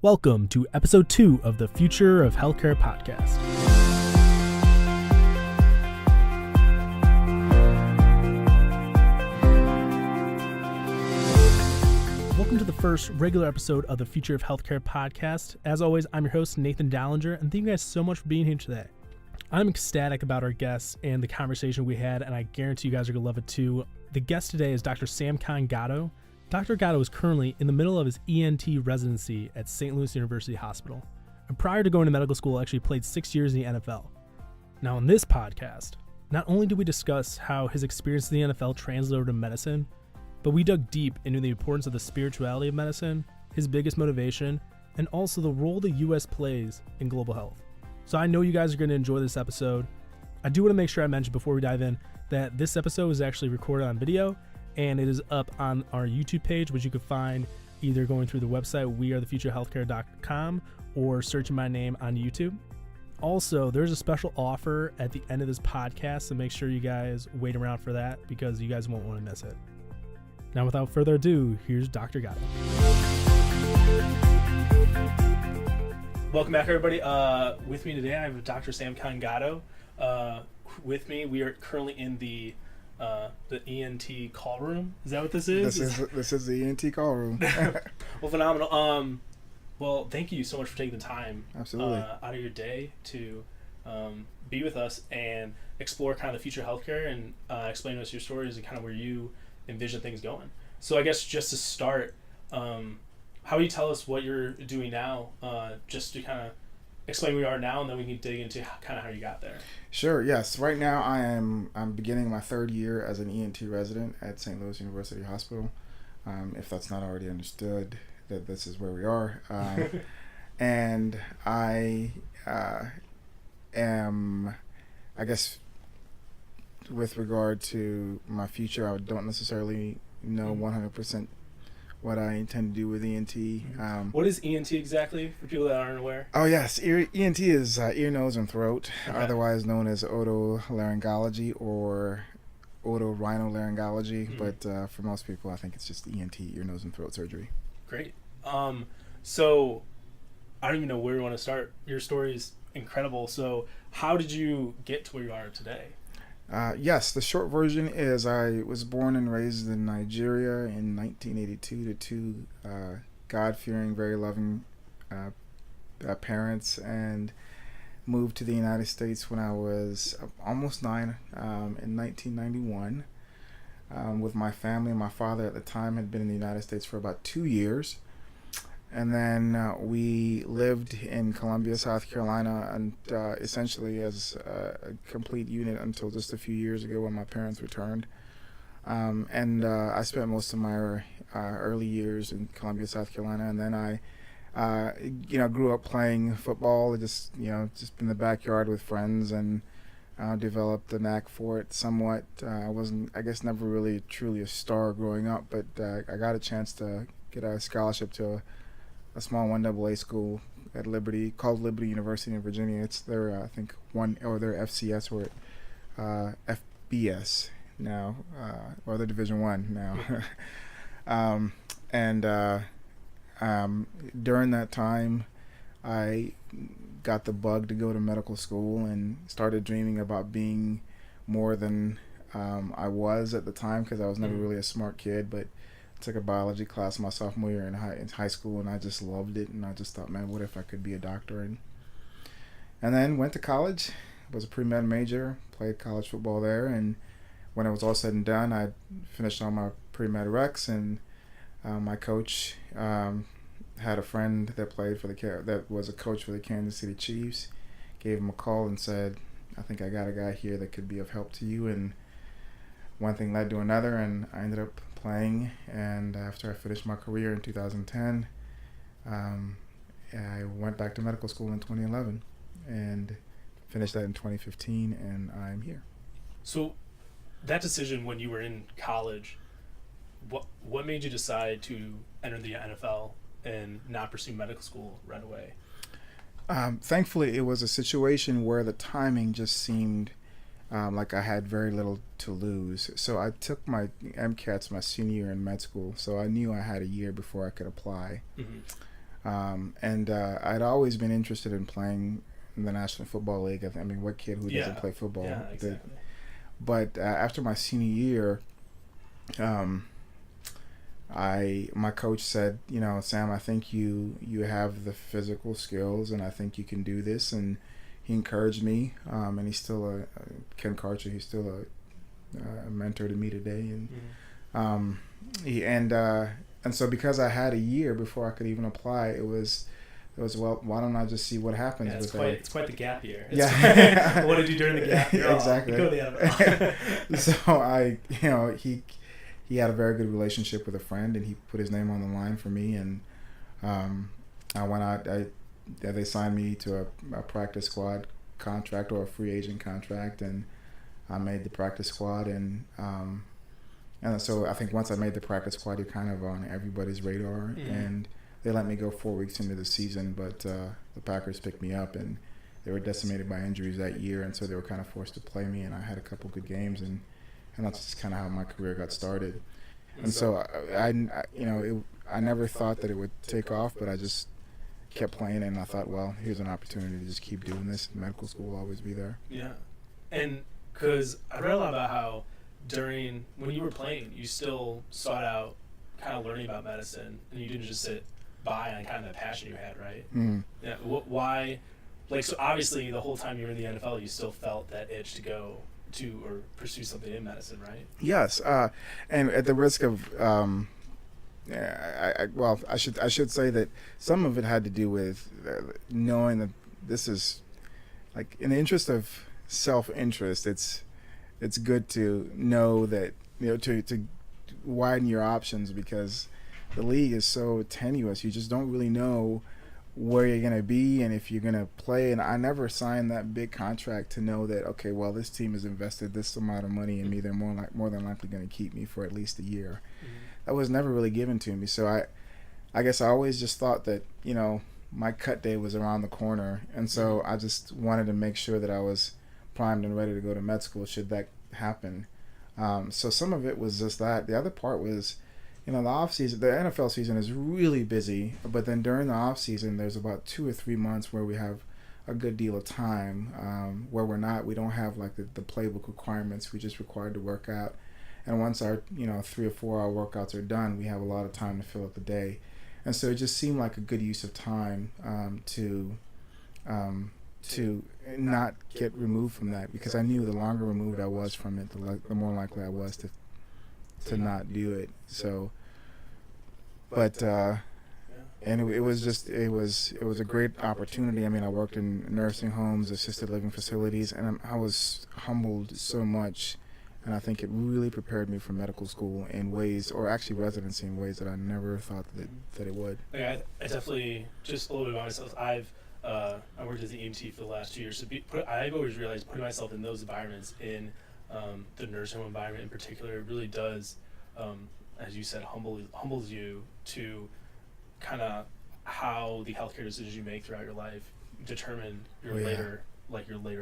Welcome to episode 2 of the Future of Healthcare podcast. Welcome to the first regular episode of the Future of Healthcare podcast. As always, I'm your host, Nathan Dallinger, and thank you guys so much for being here today. I'm ecstatic about our guests and the conversation we had, and I guarantee you guys are going to love it too. The guest today is Dr. Samkon Gado. Dr. Gado is currently in the middle of his ENT residency at St. Louis University Hospital, and prior to going to medical school, actually played 6 years in the NFL. Now, on this podcast, not only do we discuss how his experience in the NFL translated over to medicine, but we dug deep into the importance of the spirituality of medicine, his biggest motivation, and also the role the U.S. plays in global health. So I know you guys are going to enjoy this episode. I do want to make sure I mention before we dive in that this episode is actually recorded on video, and it is up on our YouTube page, which you can find either going through the website wearethefuturehealthcare.com or searching my name on YouTube. Also, there's a special offer at the end of this podcast, so make sure you guys wait around for that because you guys won't want to miss it. Now, without further ado, here's Dr. Gado. Welcome back, everybody. With me today, I have Dr. Samkon Gado. With me, we are currently in the ENT call room. Is that what this is? This is the ENT call room. Well, phenomenal. Well, thank you so much for taking the time Absolutely. Out of your day to be with us and explore kind of the future of healthcare and explain to us your stories and kind of where you envision things going. So I guess just to start, how do you tell us what you're doing now, just to kind of explain where you are now, and then we can dig into kind of how you got there. Sure. Yes. Right now, I'm beginning my third year as an ENT resident at St. Louis University Hospital. If that's not already understood, that this is where we are, and I am, I guess, with regard to my future, I don't necessarily know 100% what I intend to do with ENT. What is ENT exactly, for people that aren't aware? Oh, yes. ENT is ear, nose, and throat, Okay. otherwise known as otolaryngology or otorhinolaryngology. But for most people, I think it's just ENT, ear, nose, and throat surgery. Great. So I don't even know where we want to start. Your story is incredible. So how did you get to where you are today? Yes, the short version is I was born and raised in Nigeria in 1982 to two God-fearing, very loving parents, and moved to the United States when I was almost 9 in 1991 with my family. My father at the time had been in the United States for about 2 years. And then we lived in Columbia, South Carolina, and essentially as a complete unit until just a few years ago when my parents returned. And I spent most of my early years in Columbia, South Carolina, and then I grew up playing football, just in the backyard with friends, and developed the knack for it somewhat. I wasn't, I guess, never really truly a star growing up, but I got a chance to get a scholarship to a small 1AA school at Liberty, called Liberty University in Virginia. It's their, I think, their FCS or FBS now, or their Division I now. During that time, I got the bug to go to medical school and started dreaming about being more than I was at the time, because I was never really a smart kid, but took a biology class my sophomore year in high school, and I just loved it, and I just thought, man, what if I could be a doctor? And then went to college, was a pre-med major, played college football there, and when it was all said and done, I finished all my pre-med recs, and my coach had a friend that that was a coach for the Kansas City Chiefs, gave him a call and said, I think I got a guy here that could be of help to you, and one thing led to another, and I ended up playing, and after I finished my career in 2010, I went back to medical school in 2011 and finished that in 2015, and I'm here. So that decision when you were in college, what made you decide to enter the NFL and not pursue medical school right away? Thankfully, it was a situation where the timing just seemed like I had very little to lose. So I took my MCATs my senior year in med school, so I knew I had a year before I could apply. I'd always been interested in playing in the National Football League. I mean, what kid who doesn't play football? Yeah, exactly. But after my senior year, my coach said, Sam, I think you have the physical skills, and I think you can do this. And he encouraged me. And he's still Ken Karcher. He's still a mentor to me today. And and so because I had a year before I could even apply, it was well, why don't I just see what happens with that? It's quite the gap year. Yeah. What did you do during the gap year? Exactly. Go to the NFL. So he had a very good relationship with a friend, and he put his name on the line for me, and I went out. They signed me to a practice squad contract or a free agent contract, and I made the practice squad, and so I think once I made the practice squad, you're kind of on everybody's radar, and they let me go 4 weeks into the season, but the Packers picked me up, and they were decimated by injuries that year, and so they were kind of forced to play me, and I had a couple good games, and that's just kind of how my career got started. And so I never thought that it would take off, but I just kept playing, and I thought, well, here's an opportunity to just keep doing this. Medical school will always be there. Yeah, and because I read a lot about how when you were playing, you still sought out kind of learning about medicine, and you didn't just sit by on kind of the passion you had, right? Mm-hmm. Yeah. Why? So obviously, the whole time you were in the NFL, you still felt that itch to go to or pursue something in medicine, right? Yes, and at the risk of, I should say that some of it had to do with knowing that this is, like, in the interest of self-interest. It's good to know that to widen your options, because the league is so tenuous. You just don't really know where you're going to be and if you're going to play. And I never signed that big contract to know that, okay, well, this team has invested this amount of money in me. They're more than likely going to keep me for at least a year. Mm-hmm. That was never really given to me. So I guess I always just thought that, my cut day was around the corner. And so I just wanted to make sure that I was primed and ready to go to med school should that happen. So some of it was just that. The other part was, the off season, the NFL season is really busy, but then during the off season, there's about 2 or 3 months where we have a good deal of time, where we don't have like the playbook requirements. We just required to work out. And once our, 3 or 4 hour workouts are done, we have a lot of time to fill up the day. And so it just seemed like a good use of time, to not get removed from that, because I knew the longer removed I was from it, the more likely I was to not do it. So, but and it was a great opportunity. I mean, I worked in nursing homes, assisted living facilities, and I was humbled so much, and I think it really prepared me for medical school in ways, or actually residency in ways that I never thought that it would. I definitely, just a little bit about myself. I worked as an EMT for the last 2 years. So I've always realized putting myself in those environments, in the nursing home environment in particular, it really does, as you said, humbles you to kind of how the healthcare decisions you make throughout your life determine your later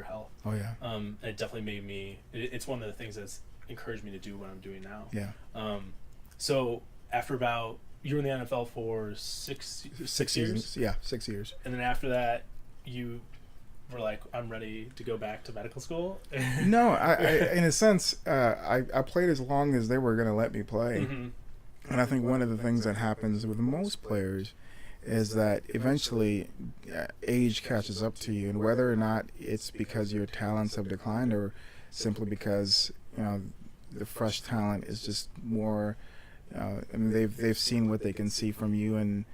health. Oh yeah. It definitely made me. It's one of the things that's encouraged me to do what I'm doing now. Yeah. So after you were in the NFL for six years? Seasons. Yeah, 6 years. And then after that, you were like, I'm ready to go back to medical school? No, I in a sense, I played as long as they were going to let me play. Mm-hmm. And I think one of the things that happens with most players is that eventually age catches up to you, and whether or not it's because your talents have declined or simply because the fresh talent is just more. They've seen what they can see from you, and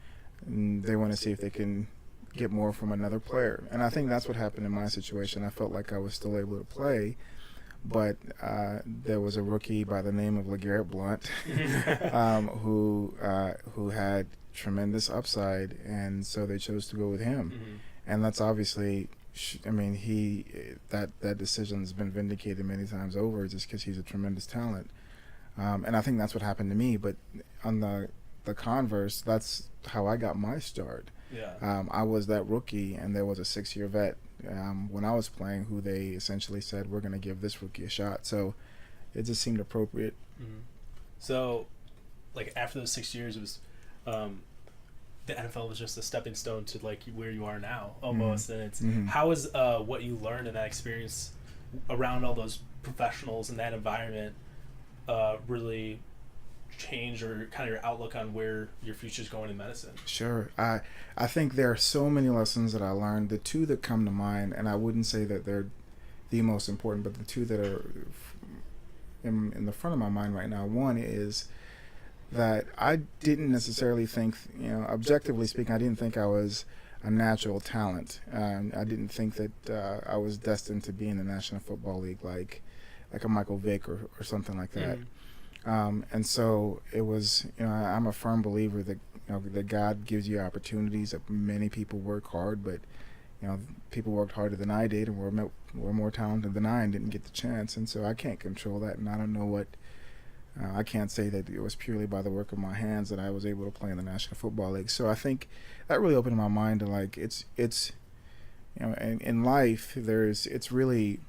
they want to see if they can get more from another player. And I think that's what happened in my situation. I felt like I was still able to play, but there was a rookie by the name of LeGarrette Blount who had tremendous upside, and so they chose to go with him. Mm-hmm. And that's obviously, that decision has been vindicated many times over, just because he's a tremendous talent. And I think that's what happened to me. But on the converse, that's how I got my start. Yeah. I was that rookie, and there was a 6-year vet when I was playing who they essentially said, we're going to give this rookie a shot. So it just seemed appropriate. Mm-hmm. So, like, after those 6 years, it was the NFL was just a stepping stone to like where you are now almost. And it's how is what you learned in that experience around all those professionals in that environment really change or kind of your outlook on where your future is going in medicine? Sure. I think there are so many lessons that I learned. The two that come to mind, and I wouldn't say that they're the most important, but the two that are in the front of my mind right now. One is that I didn't necessarily think, objectively speaking, I didn't think I was a natural talent. I didn't think that I was destined to be in the National Football League like a Michael Vick or something like that. And so it was, I'm a firm believer that, that God gives you opportunities. That many people work hard, but, people worked harder than I did and were more talented than I and didn't get the chance. And so I can't control that. And I don't know what, I can't say that it was purely by the work of my hands that I was able to play in the National Football League. So I think that really opened my mind to like, it's, in life, it's really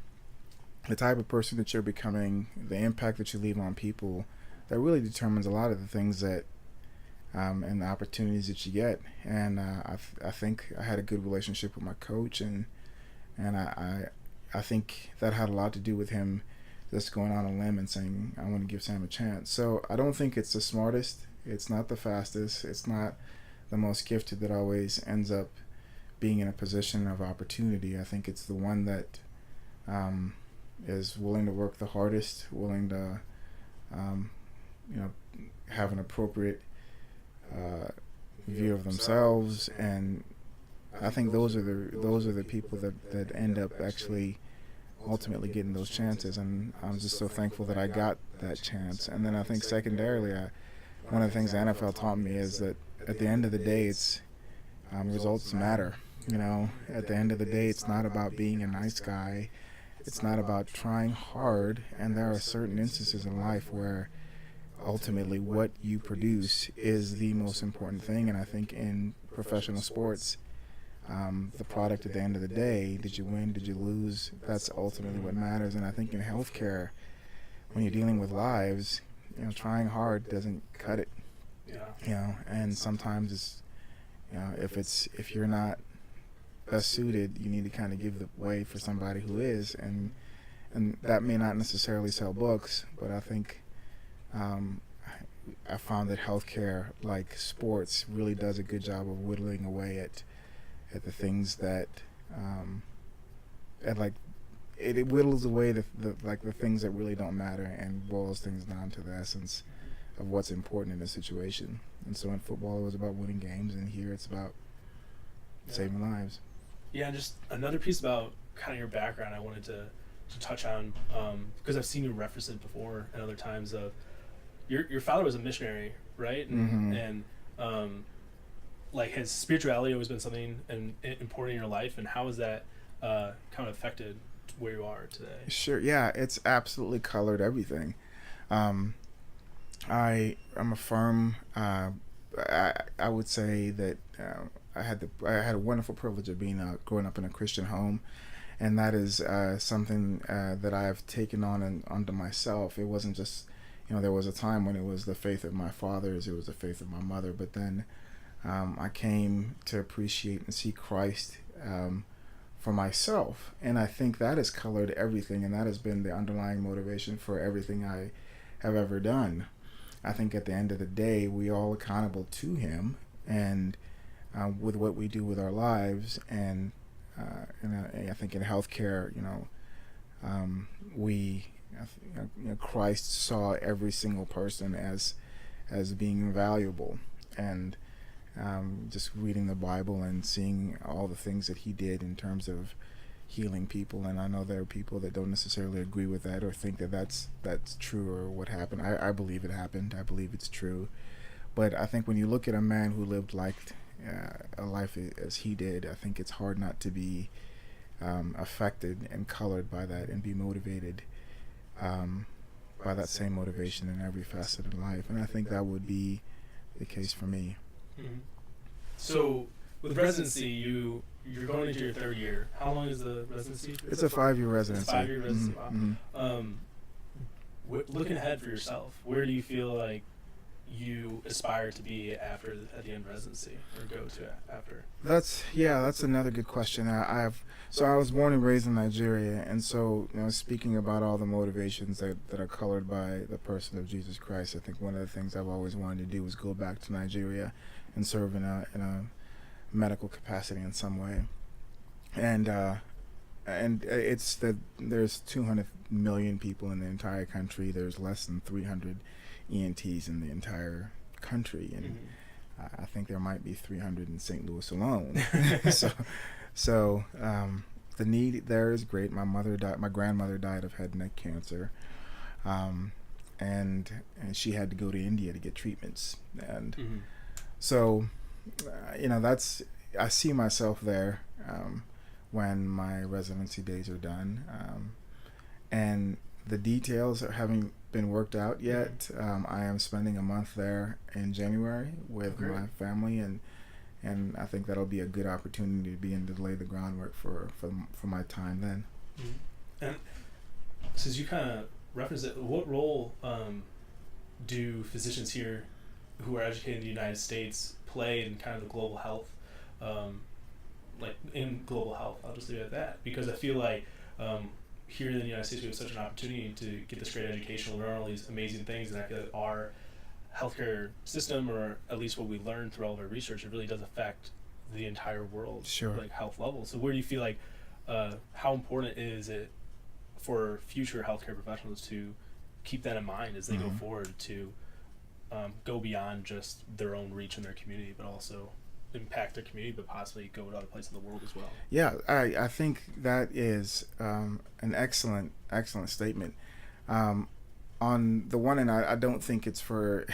the type of person that you're becoming, the impact that you leave on people, that really determines a lot of the things that, and the opportunities that you get. And I think I had a good relationship with my coach, and I think that had a lot to do with him just going on a limb and saying, I want to give Sam a chance. So I don't think it's the smartest, it's not the fastest, it's not the most gifted that always ends up being in a position of opportunity. I think it's the one that is willing to work the hardest, willing to have an appropriate view of themselves. And I think those are the people that end up actually ultimately getting those chances. And I'm just so thankful that I got that chance. And then I think secondarily, one of the things the NFL taught me is that at the end of the day, it's results matter. At the end of the day, it's not about being a nice guy. It's not about trying hard. And there are certain instances in life where ultimately what you produce is the most important thing. And I think in professional sports, the product at the end of the day, did you win, did you lose, that's ultimately what matters. And I think in healthcare, when you're dealing with lives, trying hard doesn't cut it. And sometimes it's, if you're not best suited, you need to kind of give the way for somebody who is, and that may not necessarily sell books, but I think I found that healthcare, like sports, really does a good job of whittling away at the things that it whittles away the things that really don't matter and boils things down to the essence of what's important in a situation. And so in football, it was about winning games, and here it's about saving lives. Yeah, and just another piece about kind of your background I wanted to touch on, because I've seen you reference it before and other times. Of your father was a missionary, right? And like, has spirituality always been something important in your life, and how has that kind of affected where you are today? Sure, yeah, it's absolutely colored everything. I'm a firm. I would say that I had a wonderful privilege of being growing up in a Christian home, and that is something that I've taken on onto myself. It wasn't just, there was a time when it was the faith of my fathers, it was the faith of my mother, but then I came to appreciate and see Christ for myself, and I think that has colored everything, and that has been the underlying motivation for everything I have ever done. I think at the end of the day, we are all accountable to Him, and with what we do with our lives, and I think in healthcare, Christ saw every single person as being valuable, and just reading the Bible and seeing all the things that He did in terms of healing people. And I know there are people that don't necessarily agree with that or think that that's true or what happened. I believe it happened. I believe it's true. But I think when you look at a man who lived a life as he did, I think it's hard not to be affected and colored by that and be motivated by that same motivation in every facet of life. And I think that would be the case for me. Mm-hmm. So with residency, you're going into your third year. How long is the residency? It's a 5-year residency. It's a 5-year residency. Mm-hmm. Wow. Looking ahead for yourself, where do you feel like you aspire to be at the end of residency or go to after? That's another good question. I was born and raised in Nigeria, and so speaking about all the motivations that are colored by the person of Jesus Christ, I think one of the things I've always wanted to do was go back to Nigeria and serve in a medical capacity in some way. And it's that there's 200 million people in the entire country. There's less than 300 ENTs in the entire country, and I think there might be 300 in St. Louis alone. so the need there is great. My grandmother died of head and neck cancer, and she had to go to India to get treatments, and so I see myself there when my residency days are done, and the details haven't been worked out yet. I am spending a month there in January with my family, and I think that'll be a good opportunity to begin to lay the groundwork for my time then. And since you kind of referenced it, what role do physicians here who are educated in the United States play in kind of the global health, I'll just leave it at that, because I feel like here in the United States we have such an opportunity to get this great education, learn all these amazing things, and I feel like our healthcare system, or at least what we learn through all of our research, it really does affect the entire world, like health level. So where do you feel like how important is it for future healthcare professionals to keep that in mind as they go forward to go beyond just their own reach in their community, but also impact their community, but possibly go to other places in the world as well? Yeah, I think that is an excellent statement. On the one hand, I don't think it's for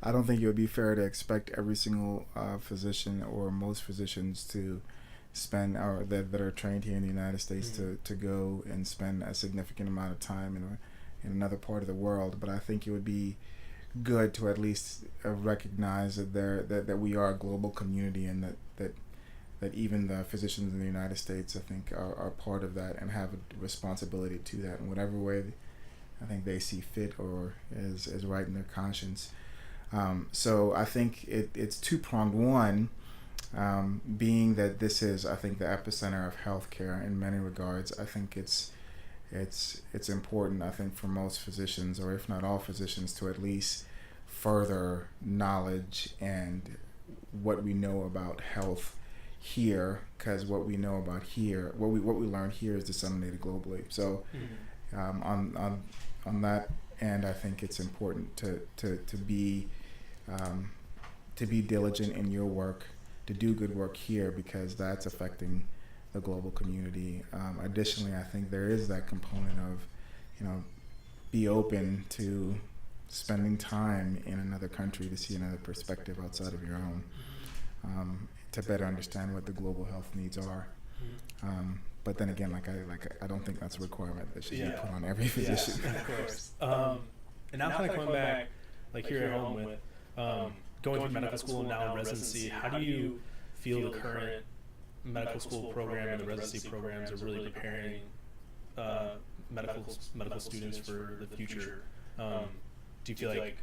I don't think it would be fair to expect every single physician or most physicians to spend that are trained here in the United States to go and spend a significant amount of time in another part of the world. But I think it would be good to at least recognize that we are a global community, and that even the physicians in the United States, I think, are part of that and have a responsibility to that in whatever way I think they see fit or is right in their conscience. So I think it's two-pronged. One, being that this is, I think, the epicenter of healthcare in many regards. I think it's important, I think, for most physicians, or if not all physicians, to at least further knowledge and what we know about health here, because what we know about here, what we learn here, is disseminated globally. So on that end, I think it's important to be diligent in your work, to do good work here, because that's affecting the global community. Additionally, I think there is that component of, be open to spending time in another country to see another perspective outside of your own, to better understand what the global health needs are. But then again, I don't think that's a requirement that should be put on every physician. Yes, of course. And now kind of coming back, like here at home with going through medical school and now in residency, how do you feel the current medical school program and the residency programs are really preparing medical students for the future? Do you feel like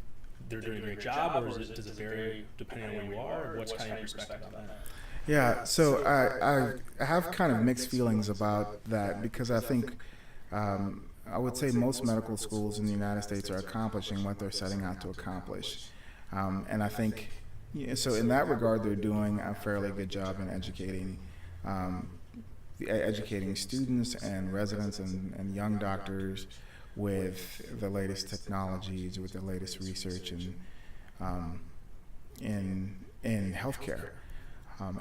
they're doing a great job, or does it vary depending on where you are? Or what's kind of your perspective on that? Yeah, so I have kind of mixed feelings about that, because I think I would say most medical schools in the United States are accomplishing what they're setting out to accomplish. And I think, so in that regard, they're doing a fairly good job in educating students and residents and young doctors with the latest technologies, with the latest research in healthcare.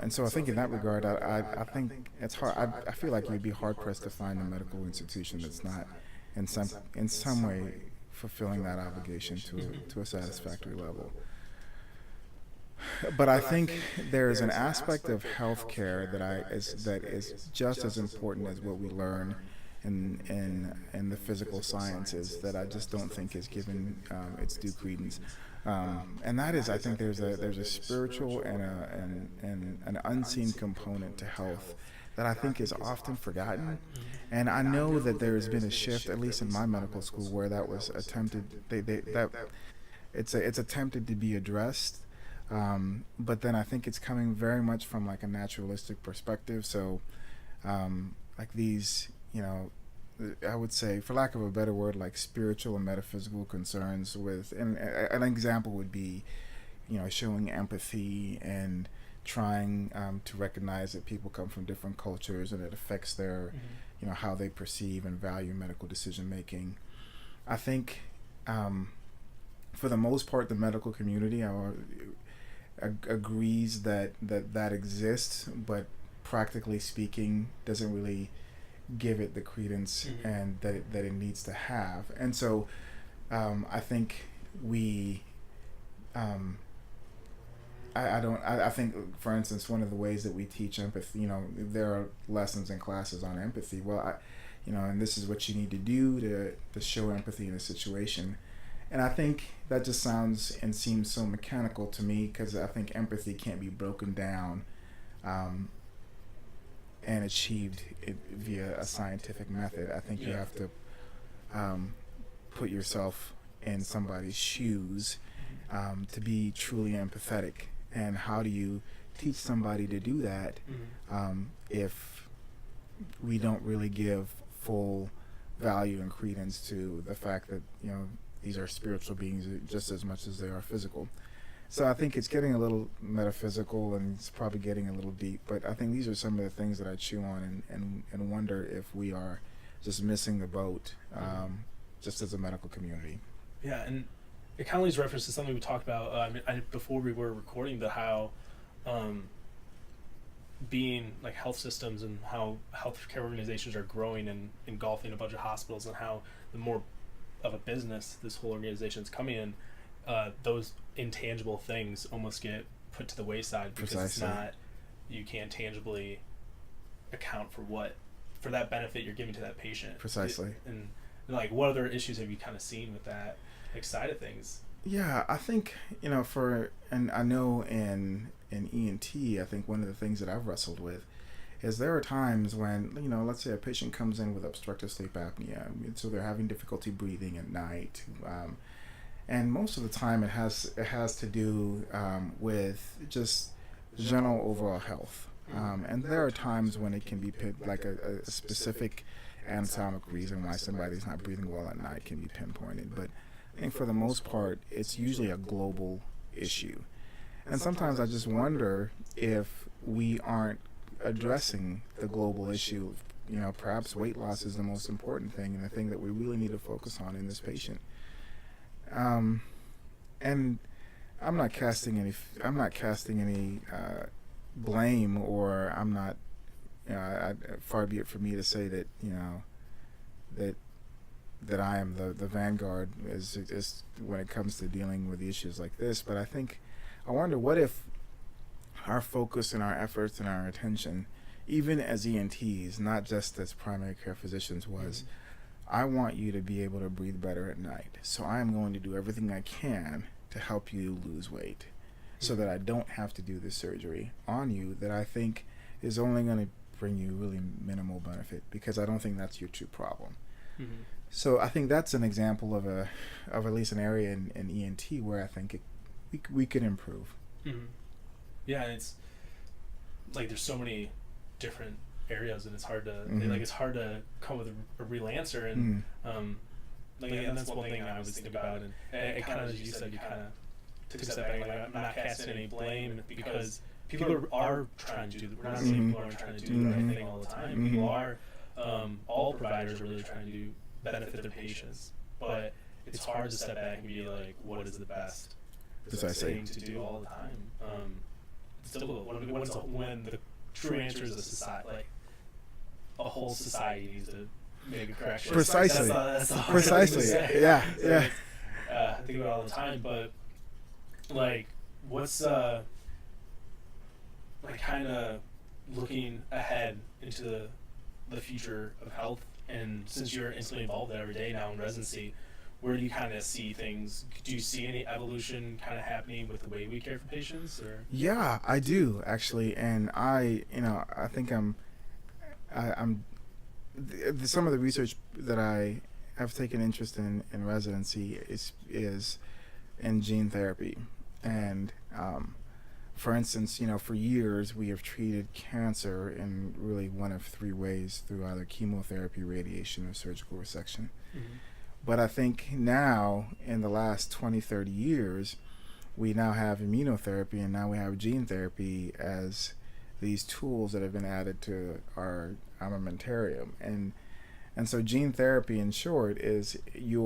And so I think in that regard, I think it's hard. I feel like you'd be hard pressed to find a medical institution that's not in some way fulfilling that obligation to a satisfactory level. But I think there is an aspect of healthcare that is just as important as what we learn in the physical sciences, that I just don't think is given its due credence. And that is, I think there's a spiritual and an unseen component to health that I think is often forgotten. And I know that there has been a shift, at least in my medical school, where that was attempted. it's attempted to be addressed, but then I think it's coming very much from like a naturalistic perspective. So like these, I would say, for lack of a better word, like spiritual and metaphysical concerns with, and an example would be, showing empathy and trying to recognize that people come from different cultures and it affects their, how they perceive and value medical decision making. I think, for the most part, the medical community agrees that exists, but practically speaking, doesn't really give it the credence and that it needs to have. And so I think we I think, for instance, one of the ways that we teach empathy, there are lessons and classes on empathy. Well, and this is what you need to do to show empathy in a situation. And I think that just sounds and seems so mechanical to me, because I think empathy can't be broken down and achieved via a scientific method. I think you have to put yourself in somebody's shoes to be truly empathetic. And how do you teach somebody to do that if we don't really give full value and credence to the fact that these are spiritual beings just as much as they are physical? So I think it's getting a little metaphysical, and it's probably getting a little deep, but I think these are some of the things that I chew on and wonder if we are just missing the boat just as a medical community. Yeah, and it kind of leads reference to something we talked about before we were recording, but how being like health systems and how healthcare organizations are growing and engulfing a bunch of hospitals, and how the more of a business this whole organization is coming in, those intangible things almost get put to the wayside, because Precisely. It's not, you can't tangibly account for that benefit you're giving to that patient. Precisely. And like, what other issues have you kind of seen with that side of things? Yeah, I think, and I know in ENT, I think one of the things that I've wrestled with is there are times when, let's say a patient comes in with obstructive sleep apnea, so they're having difficulty breathing at night, and most of the time it has to do with just general overall health, and there are times when it can be like a specific anatomic reason why somebody's not breathing well at night can be pinpointed, but I think for the most part it's usually a global issue. And sometimes I just wonder if we aren't addressing the global issue. Perhaps weight loss is the most important thing, and the thing that we really need to focus on in this patient. And I'm not casting any blame, or I'm not. Far be it for me to say that that I am the vanguard is when it comes to dealing with issues like this. But I wonder, what if our focus and our efforts and our attention, even as ENTs, not just as primary care physicians, was, I want you to be able to breathe better at night. So I am going to do everything I can to help you lose weight so that I don't have to do this surgery on you that I think is only going to bring you really minimal benefit, because I don't think that's your true problem. So I think that's an example of at least an area in ENT where I think we could improve. Yeah, and it's like there's so many different areas, and it's hard to come with a real answer. And and that's one thing I was thinking about. And it kind of, as you said, you kind of took a step back. Like, I'm not casting any blame, because people are trying to do. We're not saying people aren't trying to do the right thing all the time. People are. All providers are really trying to benefit their patients, but it's hard to step back and be like, what is the best thing to do all the time? It's difficult when the true answer is a society, like a whole society needs to make a correction. Precisely. That's the hard Precisely. thing to say. Yeah. I think about it all the time, but like, what's like kind of looking ahead into the future of health, and since you're intimately involved every day now in residency, where do you kind of see things? Do you see any evolution kind of happening with the way we care for patients? Or? Yeah, I do actually, and I think I'm some of the research that I have taken interest in residency is in gene therapy. And for instance, for years we have treated cancer in really one of three ways: through either chemotherapy, radiation, or surgical resection. Mm-hmm. But I think now, in the last 20, 30 years, we now have immunotherapy, and now we have gene therapy as these tools that have been added to our armamentarium. And so gene therapy, in short, is we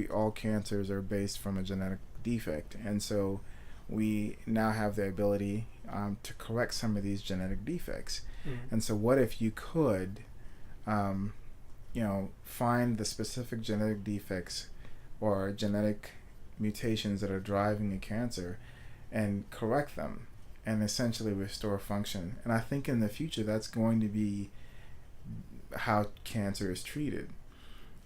all cancers are based from a genetic defect. And so we now have the ability to correct some of these genetic defects. Mm-hmm. And so what if you could, find the specific genetic defects or genetic mutations that are driving a cancer and correct them and essentially restore function. And I think in the future that's going to be how cancer is treated.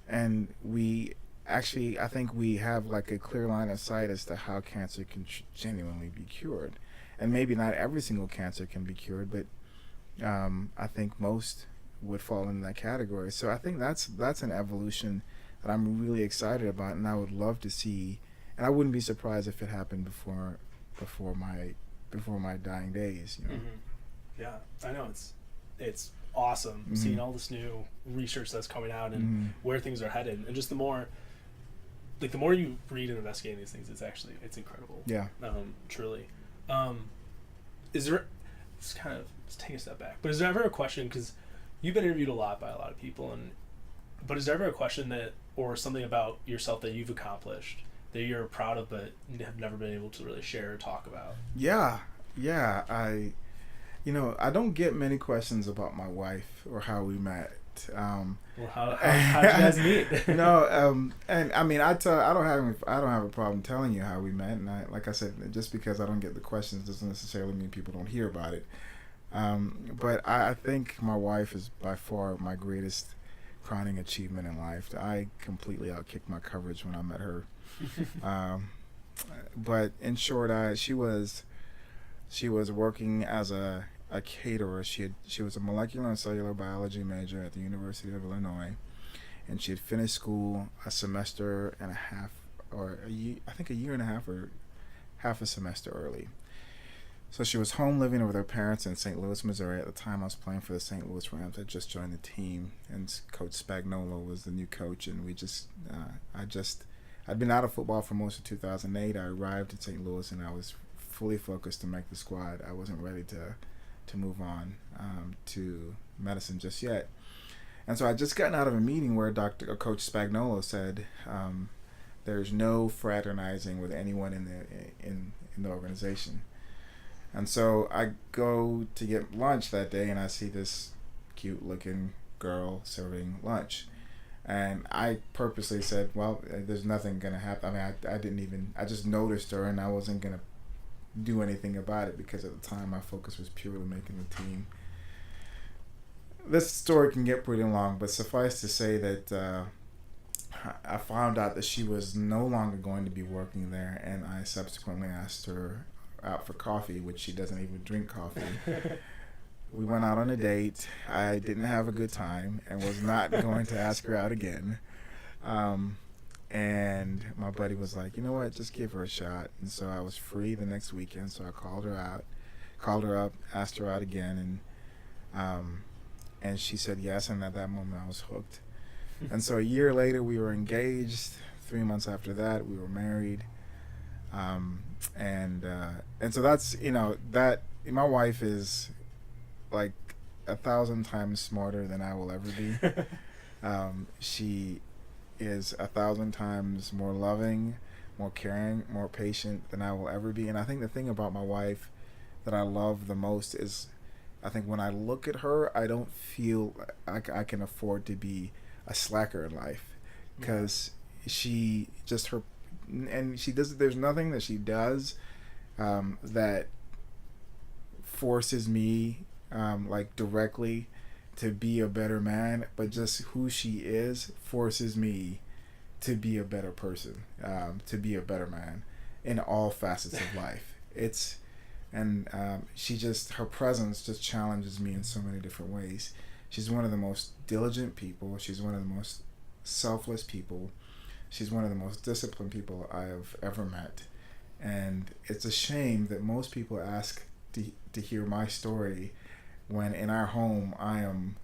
And I think we have like a clear line of sight as to how cancer can genuinely be cured. And maybe not every single cancer can be cured, but I think most would fall in that category. So I think that's an evolution that I'm really excited about, and I would love to see. And I wouldn't be surprised if it happened before my dying days. Mm-hmm. Yeah, I know it's awesome seeing all this new research that's coming out and where things are headed, and just the more you read and investigate these things, it's incredible. Yeah. Truly. Is there? Let's take a step back. But is there ever a question, because you've been interviewed a lot by a lot of people, but is there ever a question or something about yourself that you've accomplished that you're proud of but have never been able to really share or talk about? Yeah. I don't get many questions about my wife or how we met. Well, how did you guys meet? No, and I mean, I don't have a problem telling you how we met. And like I said, just because I don't get the questions doesn't necessarily mean people don't hear about it. But I think my wife is by far my greatest crowning achievement in life. I completely outkicked my coverage when I met her. But in short, she was working as a caterer. She was a molecular and cellular biology major at the University of Illinois, and she had finished school a semester and a half, or a year and a half, or half a semester early. So she was home living with her parents in St. Louis, Missouri. At the time, I was playing for the St. Louis Rams. I just joined the team, and Coach Spagnuolo was the new coach. And I'd been out of football for most of 2008. I arrived in St. Louis, and I was fully focused to make the squad. I wasn't ready to move on to medicine just yet. And so I just gotten out of a meeting where Coach Spagnuolo said, "There's no fraternizing with anyone in the organization." And so I go to get lunch that day, and I see this cute-looking girl serving lunch. And I purposely said, well, there's nothing going to happen. I mean, I just noticed her, and I wasn't going to do anything about it because at the time my focus was purely making the team. This story can get pretty long, but suffice to say that I found out that she was no longer going to be working there, and I subsequently asked her out for coffee, which she doesn't even drink coffee. We went out on a date. I didn't have a good time and was not going to ask her out again. And my buddy was like, you know what, just give her a shot. And so I was free the next weekend, so I called her up, asked her out again, and she said yes, and at that moment I was hooked. And so a year later we were engaged. 3 months after that we were married. And so that's, that my wife is like 1,000 times smarter than I will ever be. She is 1,000 times more loving, more caring, more patient than I will ever be. And I think the thing about my wife that I love the most is, I think when I look at her, I don't feel I can afford to be a slacker in life, because she just her. And she does. There's nothing that she does that forces me like directly to be a better man, but just who she is forces me to be a better person, to be a better man in all facets of life. Her presence just challenges me in so many different ways. She's one of the most diligent people. She's one of the most selfless people. She's one of the most disciplined people I have ever met. And it's a shame that most people ask to hear my story when in our home I am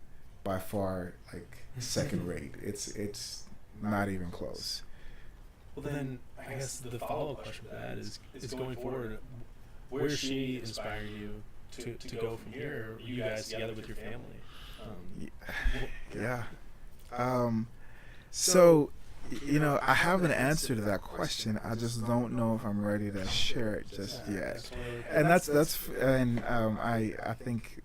by far like second rate. It's not even close. Well, then I guess the follow-up question to that is going forward, where is she inspiring you to go from here? You guys together with your family? Yeah. So, I have an answer to that question. I just don't know if I'm ready to share it just yet. And I think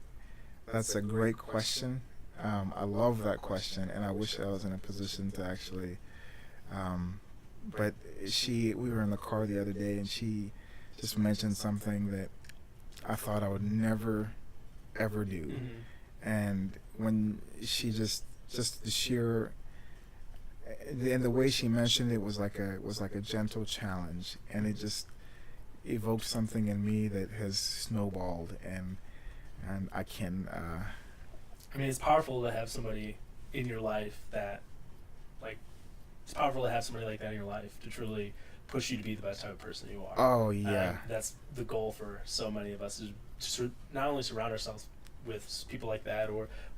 that's a great question. I love that question, and I wish I was in a position to actually. But we were in the car the other day, and she just mentioned something that I thought I would never, ever do. Mm-hmm. And when she just the sheer, and the way she mentioned it was like a gentle challenge, and it just evoked something in me that has snowballed, and I can. I mean, it's powerful to have somebody in your life that, like, it's powerful to have somebody like that in your life to truly push you to be the best type of person you are. Oh yeah, that's the goal for so many of us, is to not only surround ourselves with people like that,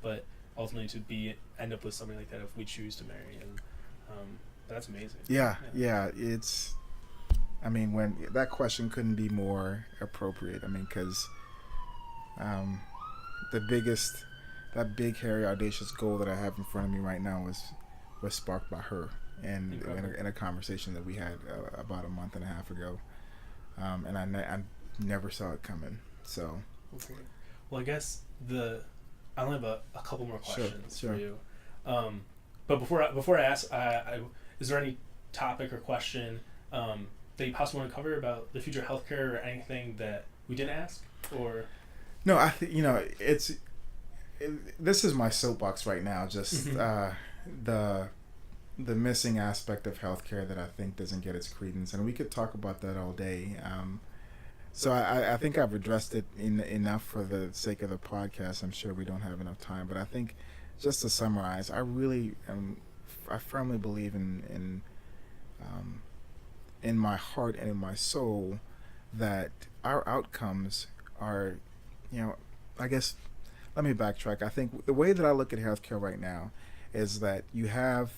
but ultimately to end up with somebody like that if we choose to marry. And that's amazing. Yeah. It's, I mean, when that question couldn't be more appropriate. I mean, because that big, hairy, audacious goal that I have in front of me right now was sparked by her, and in a conversation that we had about a month and a half ago, and I never saw it coming. So, okay. Well, I guess I only have a couple more questions for you. But before I ask, is there any topic or question that you possibly want to cover about the future of healthcare, or anything that we didn't ask? Or no, I think this is my soapbox right now. Just the missing aspect of healthcare that I think doesn't get its credence, and we could talk about that all day. So I think I've addressed it enough for the sake of the podcast. I'm sure we don't have enough time, but I think just to summarize, I firmly believe in my heart and in my soul that our outcomes are, I guess, let me backtrack. I think the way that I look at healthcare right now is that you have,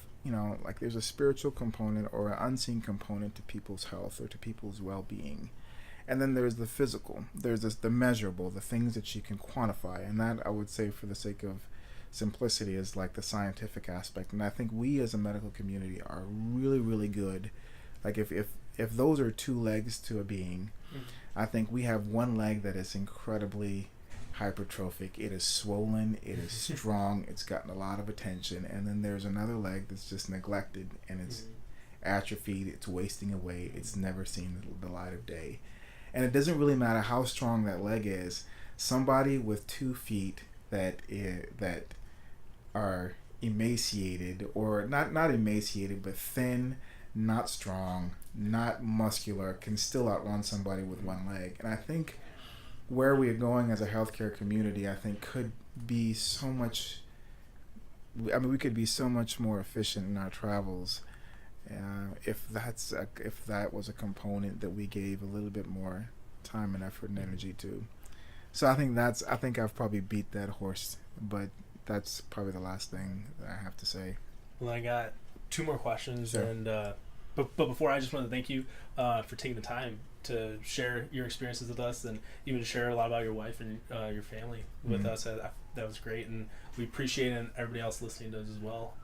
like there's a spiritual component or an unseen component to people's health or to people's well-being. And then there's the physical. There's the measurable, the things that you can quantify. And that, I would say, for the sake of simplicity, is like the scientific aspect. And I think we as a medical community are really, really good. Like if those are two legs to a being, I think we have one leg that is incredibly hypertrophic. It is swollen, it is strong, it's gotten a lot of attention. And then there's another leg that's just neglected, and it's atrophied, it's wasting away, it's never seen the light of day. And it doesn't really matter how strong that leg is. Somebody with 2 feet that are emaciated, or not emaciated, but thin, not strong, not muscular, can still outrun somebody with one leg. And I think where we are going as a healthcare community, I think could be so much. I mean, we could be so much more efficient in our travels. If that was a component that we gave a little bit more time and effort and energy to. So I think I've probably beat that horse, but that's probably the last thing that I have to say. Well, I got 2 more questions, sure. And but before, I just want to thank you for taking the time to share your experiences with us, and even to share a lot about your wife and your family with us. That was great, and we appreciate it, and everybody else listening does as well.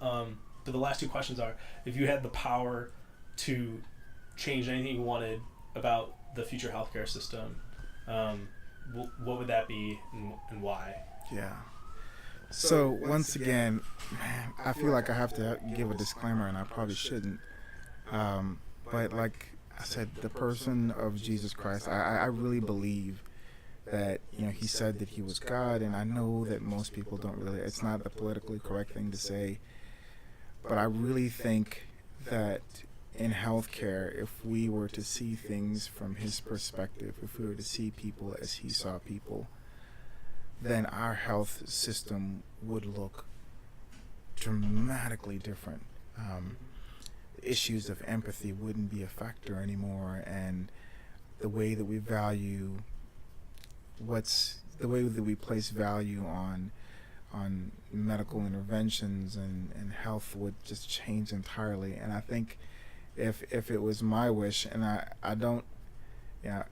But the last 2 questions are: if you had the power to change anything you wanted about the future healthcare system, what would that be, and why? Yeah. So once again, man, I feel like I have to give a disclaimer, and I probably shouldn't. But like I said, the person of Jesus Christ, I really believe that, he said that he was God, and I know that most people don't really, it's not the politically correct thing to say, but I really think that in healthcare, if we were to see things from his perspective, if we were to see people as he saw people, then our health system would look dramatically different. issues of empathy wouldn't be a factor anymore, and the way that we value the way that we place value on medical interventions and health would just change entirely. And I think if it was my wish, and I don't, yeah,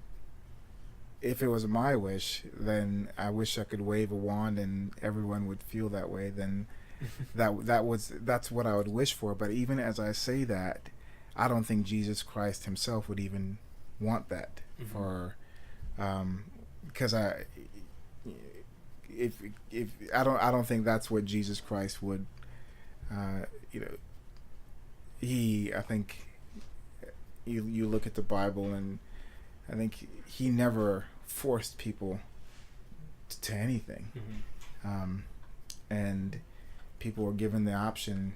if it was my wish, then I wish I could wave a wand and everyone would feel that way. Then that's what I would wish for. But even as I say that, I don't think Jesus Christ himself would even want that for, because if I don't think that's what Jesus Christ would, I think you look at the Bible, and I think he never forced people to anything. And people were given the option,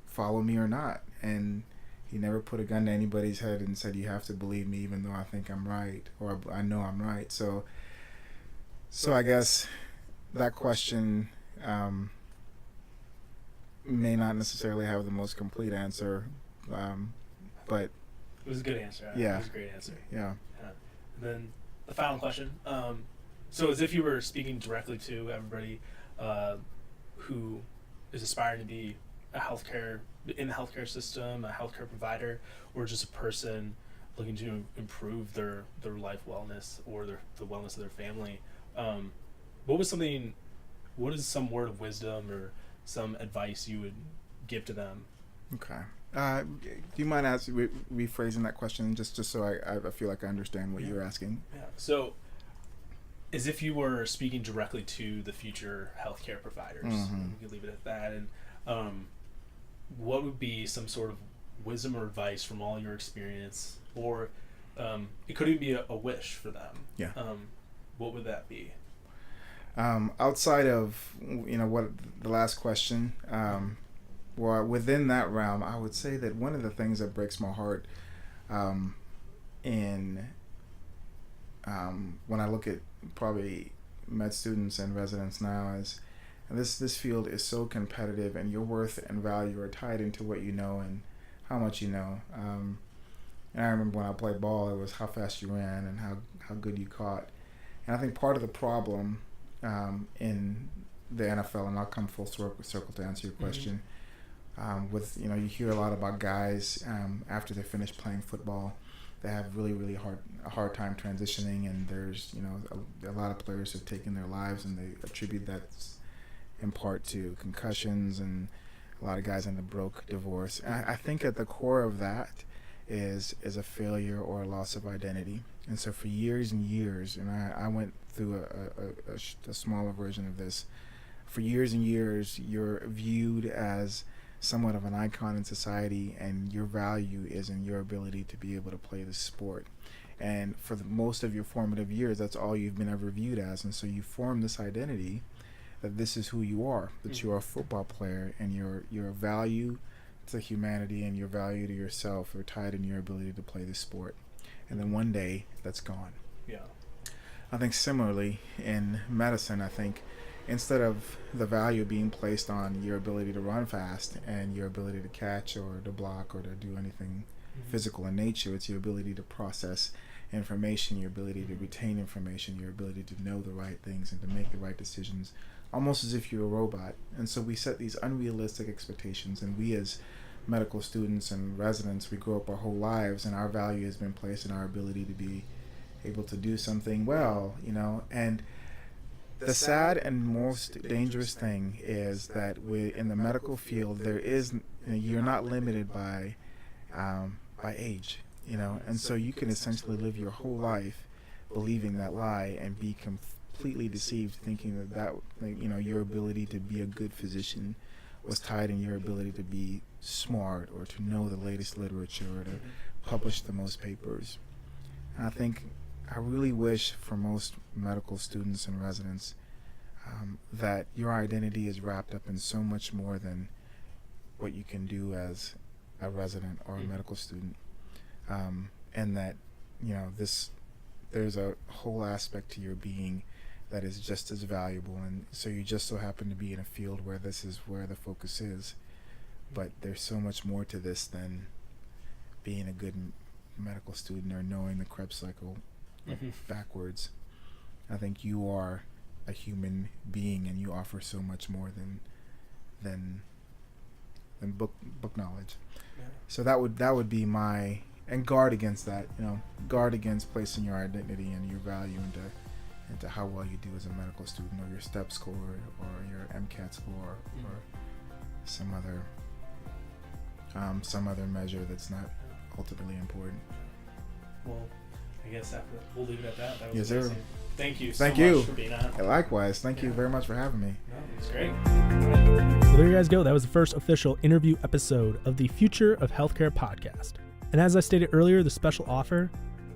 follow me or not. And he never put a gun to anybody's head and said, you have to believe me even though I think I'm right, or I know I'm right. So I guess that question may not necessarily have the most complete answer, but it was a good answer. Yeah. It was a great answer. Yeah. And then the final question. So as if you were speaking directly to everybody who is aspiring to be in the healthcare system, a healthcare provider, or just a person looking to improve their life wellness or the wellness of their family, what is some word of wisdom or some advice you would give to them? Okay. Do you mind rephrasing that question just so I feel like I understand what you're asking? Yeah. So, as if you were speaking directly to the future healthcare providers, we could leave it at that. And what would be some sort of wisdom or advice from all your experience, or it could even be a wish for them? Yeah. What would that be? Outside of what the last question, well, within that realm, I would say that one of the things that breaks my heart in when I look at probably med students and residents now is, and this field is so competitive, and your worth and value are tied into what you know and how much you know. And I remember when I played ball, it was how fast you ran and how good you caught. And I think part of the problem in the NFL, and I'll come full circle to answer your question, with you hear a lot about guys after they finish playing football, they have really hard time transitioning, and there's a lot of players have taken their lives, and they attribute that in part to concussions, and a lot of guys end up broke, divorce. And I think at the core of that is a failure or a loss of identity. And so for years and years, and I went through a smaller version of this, for years and years you're viewed as somewhat of an icon in society, and your value is in your ability to be able to play the sport. And for most of your formative years, that's all you've been ever viewed as. And so you form this identity that this is who you are, that you're a football player, and your value to humanity and your value to yourself are tied in your ability to play the sport. And then one day that's gone. Yeah. I think similarly in medicine, I think instead of the value being placed on your ability to run fast and your ability to catch or to block or to do anything physical in nature, it's your ability to process information, your ability to retain information, your ability to know the right things and to make the right decisions, almost as if you're a robot. And so we set these unrealistic expectations, and we as medical students and residents, we grow up our whole lives, and our value has been placed in our ability to be able to do something well, and the sad and most dangerous thing is that in the medical field, there is, you're not limited by age, and so you can essentially live your whole life believing that lie and be completely deceived, thinking that your ability to be a good physician was tied in your ability to be smart or to know the latest literature or to publish the most papers. And I really wish for most medical students and residents that your identity is wrapped up in so much more than what you can do as a resident or a medical student, and that there's a whole aspect to your being that is just as valuable. And so you just so happen to be in a field where this is where the focus is. But there's so much more to this than being a good medical student or knowing the Krebs cycle backwards. I think you are a human being, and you offer so much more than book knowledge. Yeah. So that would be my, and guard against that. Guard against placing your identity and your value into how well you do as a medical student, or your STEP score, or your MCAT score, or some other measure that's not ultimately important. Well, I guess we'll leave it at that. That was yes, amazing. sir. Thank you Thank so you. much for being on. Likewise. Thank you very much for having me. No, it was great. Well, there you guys go. That was the first official interview episode of the Future of Healthcare podcast. And as I stated earlier, the special offer.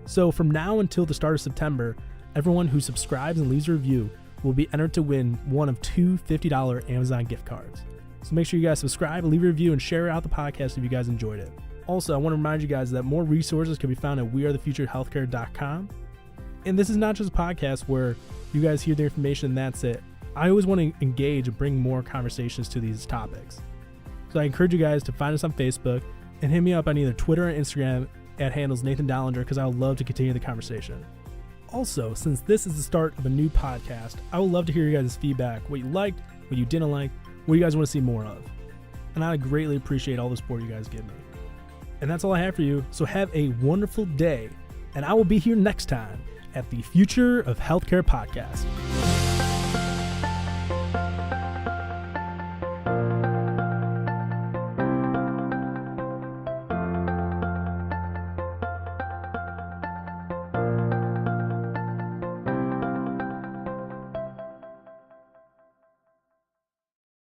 So from now until the start of September, everyone who subscribes and leaves a review will be entered to win one of two $50 Amazon gift cards. So make sure you guys subscribe, leave a review, and share out the podcast if you guys enjoyed it. Also, I want to remind you guys that more resources can be found at wearethefuturehealthcare.com. And this is not just a podcast where you guys hear the information and that's it. I always want to engage and bring more conversations to these topics. So I encourage you guys to find us on Facebook and hit me up on either Twitter or Instagram at handles Nathan Dollinger, because I would love to continue the conversation. Also, since this is the start of a new podcast, I would love to hear you guys' feedback, what you liked, what you didn't like, what you guys want to see more of. And I greatly appreciate all the support you guys give me. And that's all I have for you. So have a wonderful day, and I will be here next time at the Future of Healthcare podcast.